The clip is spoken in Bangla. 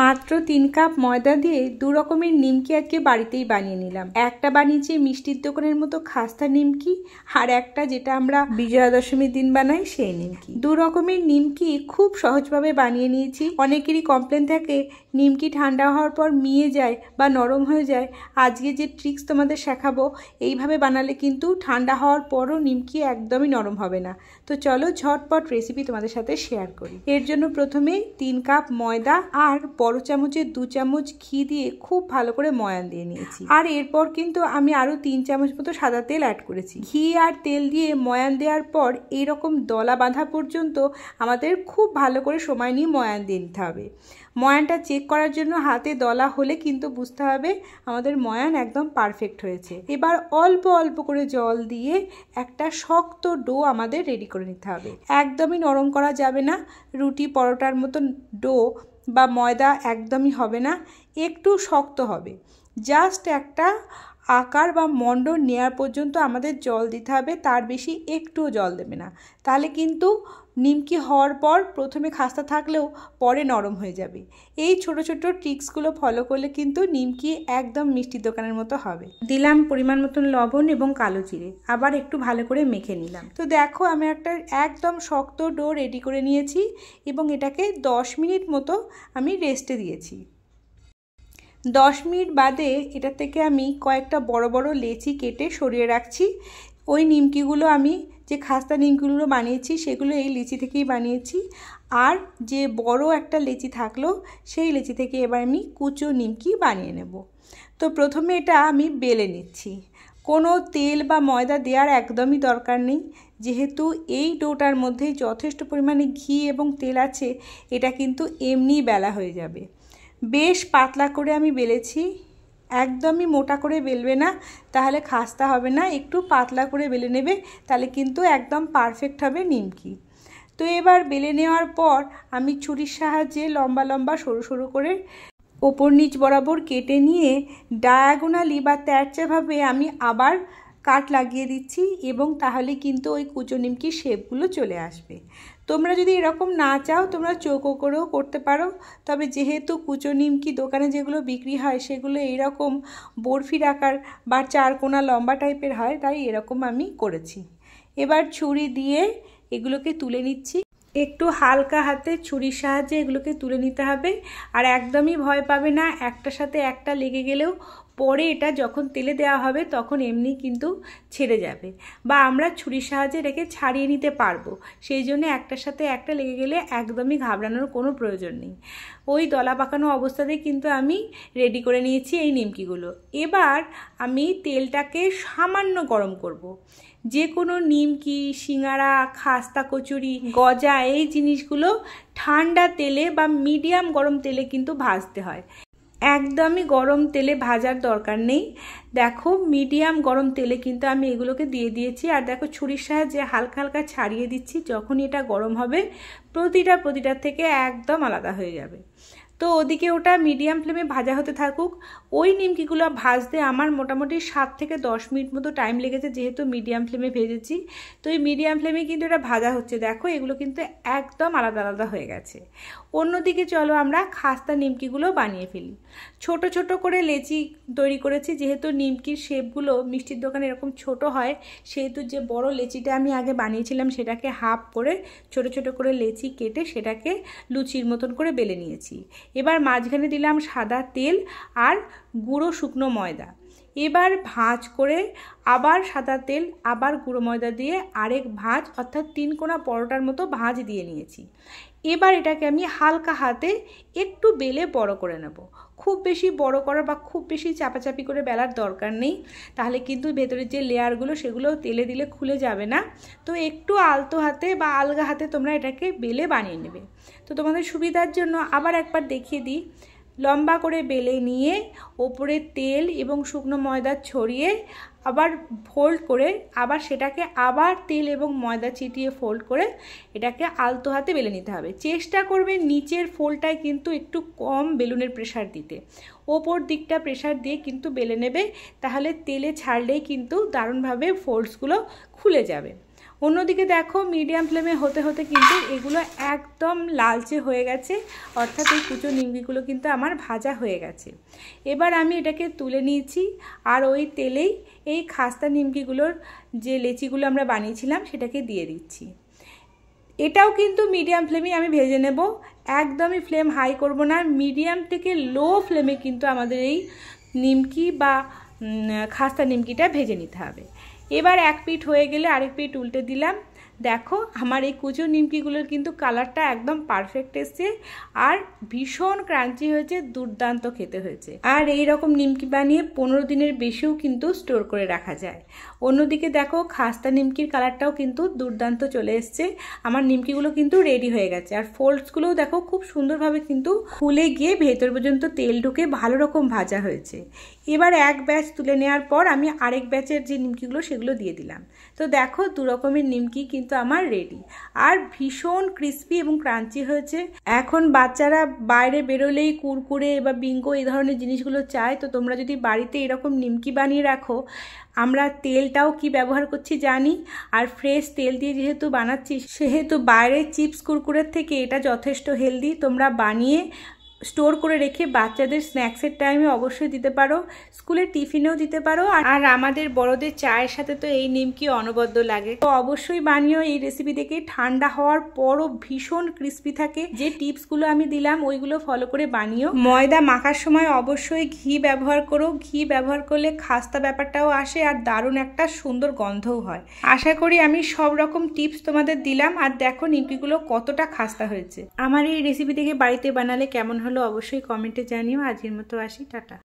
মাত্র 3 কাপ ময়দা দিয়ে দু রকমের নিমকি আজকে বাড়িতেই বানিয়ে নিলাম। একটা বানিয়েছি মিষ্টির দোকানের মতো খাস্তা নিমকি, আর একটা যেটা আমরা বিজয়া দশমীর দিন বানাই সেই নিমকি। দু রকমের নিমকি খুব সহজভাবে বানিয়ে নিয়েছি। অনেকেরই কমপ্লেন থাকে নিমকি ঠান্ডা হওয়ার পর মিয়ে যায় বা নরম হয়ে যায়। আজকে যে ট্রিক্স তোমাদের শেখাবো এইভাবে বানালে কিন্তু ঠান্ডা হওয়ার পরও নিমকি একদমই নরম হবে না। তো চলো ঝটপট রেসিপি তোমাদের সাথে শেয়ার করি। এর জন্য প্রথমে 3 কাপ ময়দা আর বড় চামচের 2 চামচ ঘি দিয়ে খুব ভালো করে ময়ান দিয়ে নিয়েছি। আর এরপর কিন্তু আমি আরো 3 চামচ মতো সাদা তেল অ্যাড করেছি। ঘি আর তেল দিয়ে ময়ান দেওয়ার পর এইরকম দলা বাঁধা পর্যন্ত আমাদের খুব ভালো করে সময় নিয়ে ময়ান দিয়ে নিতে হবে। ময়ানটা চেক করার জন্য হাতে দলা হলে কিন্তু বুঝতে হবে আমাদের ময়ান একদম পারফেক্ট হয়েছে। এবার অল্প অল্প করে জল দিয়ে একটা শক্ত ডো আমাদের রেডি করে নিতে হবে। একদমই নরম করা যাবে না, রুটি পরোটার মতো ডো বা ময়দা একদমই হবে না, একটু শক্ত হবে। জাস্ট একটা আকার বা মণ্ডল নেওয়ার পর্যন্ত আমাদের জল দিতে হবে, তার বেশি একটুও জল দেবে না। তাহলে কিন্তু নিমকি হওয়ার পর প্রথমে খাস্তা থাকলেও পরে নরম হয়ে যাবে। এই ছোট ছোট ট্রিক্সগুলো ফলো করলে কিন্তু নিমকি একদম মিষ্টির দোকানের মতো হবে। দিলাম পরিমাণ মতন লবণ এবং কালো জিরে, আবার একটু ভালো করে মেখে নিলাম। তো দেখো আমি একটা একদম শক্ত ডো রেডি করে নিয়েছি এবং এটাকে 10 মিনিট মতো আমি রেস্টে দিয়েছি। 10 মিনিট বাদে এটা থেকে আমি কয়েকটা বড় বড় লেচি কেটে সরিয়ে রাখছি। ওই নিমকিগুলো আমি যে খাস্তা নিমকিগুলো বানিয়েছি সেগুলো এই লেচি থেকেই বানিয়েছি। আর যে বড় একটা লেচি থাকলো সেই লেচি থেকে এবার আমি কুচো নিমকি বানিয়ে নেব। তো প্রথমে এটা আমি বেলে নিচ্ছি। কোনো তেল বা ময়দা দেওয়ার একদমই দরকার নেই, যেহেতু এই ডোটার মধ্যে যথেষ্ট পরিমাণে ঘি এবং তেল আছে, এটা কিন্তু এমনিই বেলা হয়ে যাবে। বেশ পাতলা করে আমি বেলেছি, একদমই মোটা করে বেলবে না, তাহলে খাস্তা হবে না। একটু পাতলা করে বেলে নেবে, তাহলে কিন্তু একদম পারফেক্ট হবে নিমকি। তো এবার বেলে নেওয়ার পর আমি ছুরির সাহায্যে লম্বা লম্বা সরু সরু করে ওপর নিচ বরাবর কেটে নিয়ে ডায়াগোনালি বা তেরচাভাবে আমি আবার কাট লাগিয়ে দিচ্ছি, এবং তাহলে কিন্তু ওই কুচো নিমকির শেপগুলো চলে আসবে। তোমরা যদি এরকম না চাও তোমরা চৌকো করেও করতে পারো, তবে যেহেতু কুচো নিমকি দোকানে যেগুলো বিক্রি হয় সেগুলো এইরকম বরফির আকার বা চারকোনা লম্বা টাইপের হয়, তাই এরকম আমি করেছি। এবার ছুরি দিয়ে এগুলোকে তুলে নিচ্ছি। একটু হালকা হাতে ছুরির সাহায্যে এগুলোকে তুলে নিতে হবে। আর একদমই ভয় পাবে না, একটার সাথে একটা লেগে গেলেও পরে এটা যখন তেলে দেওয়া হবে তখন এমনি কিন্তু ছেড়ে যাবে, বা আমরা ছুরির সাহায্যে এটাকে ছাড়িয়ে নিতে পারবো। সেই জন্য একটার সাথে একটা লেগে গেলে একদমই ঘাবড়ানোর কোনো প্রয়োজন নেই। ওই দলা পাকানো অবস্থাতেই কিন্তু আমি রেডি করে নিয়েছি এই নিমকিগুলো। এবার আমি তেলটাকে সামান্য গরম করব। যে কোনো নিমকি, সিঙ্গারা, খাস্তা, কচুরি, গজা এই জিনিসগুলো ঠান্ডা তেলে বা মিডিয়াম গরম তেলে কিন্তু ভাজতে হয়। একদমই গরম তেলে ভাজার দরকার নেই। দেখো মিডিয়াম গরম তেলে কিন্তু আমি এগুলোকে দিয়ে দিয়েছি। আর দেখো ছুরির সাহায্যে হালকা হালকা ছাড়িয়ে দিচ্ছি। যখন এটা গরম হবে প্রতিটার থেকে একদম আলাদা হয়ে যাবে। তো ওদিকে ওটা মিডিয়াম ফ্লেমে ভাজা হতে থাকুক। ওই নিমকিগুলো ভাজতে আমার মোটামুটি 7 থেকে 10 মিনিট মতো টাইম লেগেছে, যেহেতু মিডিয়াম ফ্লেমে ভেজেছি। তো এই মিডিয়াম ফ্লেমে কিন্তু এটা ভাজা হচ্ছে। দেখো এগুলো কিন্তু একদম আলাদা আলাদা হয়ে গেছে। অন্যদিকে চলো আমরা খাস্তা নিমকিগুলো বানিয়ে ফেলি। ছোট ছোট করে লেচি তৈরি করেছি, যেহেতু নিমকির শেপগুলো মিষ্টির দোকানে এরকম ছোট হয়, সেহেতু যে বড় লেচিটা আমি আগে বানিয়েছিলাম সেটাকে হাফ করে ছোট ছোট করে লেচি কেটে সেটাকে লুচির মতন করে বেলে নিয়েছি। এবার মাঝখানে দিলাম সাদা তেল আর গুঁড়ো শুকনো ময়দা। এবার ভাঁজ করে আবার সাদা তেল আবার গুঁড়ো ময়দা দিয়ে আরেক ভাঁজ, অর্থাৎ 3 কোনা পরোটার মতো ভাঁজ দিয়ে নিয়েছি। এবার এটাকে আমি হালকা হাতে একটু বেলে বড় করে নেব। খুব বেশি বড় করা বা খুব বেশি চাপাচাপি করে বেলার দরকার নেই, তাহলে কিন্তু ভেতরের যে লেয়ারগুলো সেগুলো তেলে দিলে খুলে যাবে না। তো একটু আলতো হাতে বা আলগা হাতে তোমরা এটাকে বেলে বানিয়ে নেবে। তো তোমাদের সুবিধার জন্য আবার একবার দেখিয়ে দিই। লম্বা করে বেলে নিয়ে ওপরে তেল এবং শুকনো ময়দা ছড়িয়ে আবার ফোল্ড করে আবার সেটাকে আবার তেল এবং ময়দা ছিটিয়ে ফোল্ড করে এটাকে আলতো হাতে বেলে নিতে হবে। চেষ্টা করবে নিচের ফোল্ডটায় কিন্তু একটু কম বেলুনের প্রেসার দিতে, ওপর দিকটা প্রেসার দিয়ে কিন্তু বেলে নেবে, তাহলে তেলে ছাড়লেই কিন্তু দারুণভাবে ফোল্ডসগুলো খুলে যাবে। অন্যদিকে দেখো মিডিয়াম ফ্লেমে হতে হতে কিন্তু এগুলো একদম লালচে হয়ে গেছে, অর্থাৎ এই কুচো নিমকিগুলো কিন্তু আমার ভাজা হয়ে গেছে। এবার আমি এটাকে তুলে নিয়েছি আর ওই তেলেই এই খাস্তা নিমকিগুলোর যে লেচিগুলো আমরা বানিয়েছিলাম সেটাকে দিয়ে দিচ্ছি। এটাও কিন্তু মিডিয়াম ফ্লেমে আমি ভেজে নেব, একদমই ফ্লেম হাই করব না, মিডিয়াম থেকে লো ফ্লেমে কিন্তু আমাদের এই নিমকি বা খাস্তা নিমকিটা ভেজে নিতে হবে। এবার এক পিঠ হয়ে গেলে আরেক পিঠ উল্টে দিলাম। দেখো আমার এই কুচো নিমকিগুলোর কিন্তু কালারটা একদম পারফেক্ট এসছে আর ভীষণ ক্রাঞ্চি হয়েছে, দুর্দান্ত খেতে হয়েছে। আর এই রকম নিমকি বানিয়ে 15 দিনের বেশিও কিন্তু স্টোর করে রাখা যায়। অন্যদিকে দেখো খাস্তা নিমকির কালারটাও কিন্তু দুর্দান্ত চলে এসছে। আমার নিমকিগুলো কিন্তু রেডি হয়ে গেছে আর ফোল্ডসগুলোও দেখো খুব সুন্দরভাবে কিন্তু ফুলে গিয়ে ভেতর পর্যন্ত তেল ঢুকে ভালো রকম ভাজা হয়েছে। এবার এক ব্যাচ তুলে নেওয়ার পর আমি আরেক ব্যাচের যে নিমকিগুলো সেগুলো দিয়ে দিলাম। তো দেখো দু রকমের নিমকি কিন্তু আমার রেডি আর ভীষণ ক্রিস্পি এবং ক্রাঞ্চি হয়েছে। এখন বাচ্চারা বাইরে বেরোলেই কুরকুরে বা বিঙ্গো এই ধরনের জিনিসগুলো চায়, তো তোমরা যদি বাড়িতে এরকম নিমকি বানিয়ে রাখো, আমরা তেলটাও কি ব্যবহার করছি জানি আর ফ্রেশ তেল দিয়ে যেহেতু বানাচ্ছি সেহেতু বাইরের চিপস কুরকুরের থেকে এটা যথেষ্ট হেলদি। তোমরা বানিয়ে স্টোর করে রেখে বাচ্চাদের স্ন্যাক্সের টাইমে অবশ্যই দিতে পারো, স্কুলের টিফিনেও দিতে পারো। আর আমাদের বড়দের চায়ের সাথে তো এই নিমকি অনবদ্য লাগে, তো অবশ্যই বানিও। এই রেসিপি দেখে ঠান্ডা হওয়ার পরও ভীষণ ক্রিস্পি থাকে। যে টিপসগুলো আমি দিলাম ওইগুলো ফলো করে বানিও। ময়দা মাখার সময় অবশ্যই ঘি ব্যবহার করো, ঘি ব্যবহার করলে খাস্তা ব্যাপারটাও আসে আর দারুণ একটা সুন্দর গন্ধও হয়। আশা করি আমি সব রকম টিপস তোমাদের দিলাম। আর দেখো নিমকিগুলো কতটা খাস্তা হয়েছে। আমার এই রেসিপি দেখে বাড়িতে বানালে কেমন হলো অবশ্যই কমেন্টে জানিও। আজকের মতো আসি, টাটা।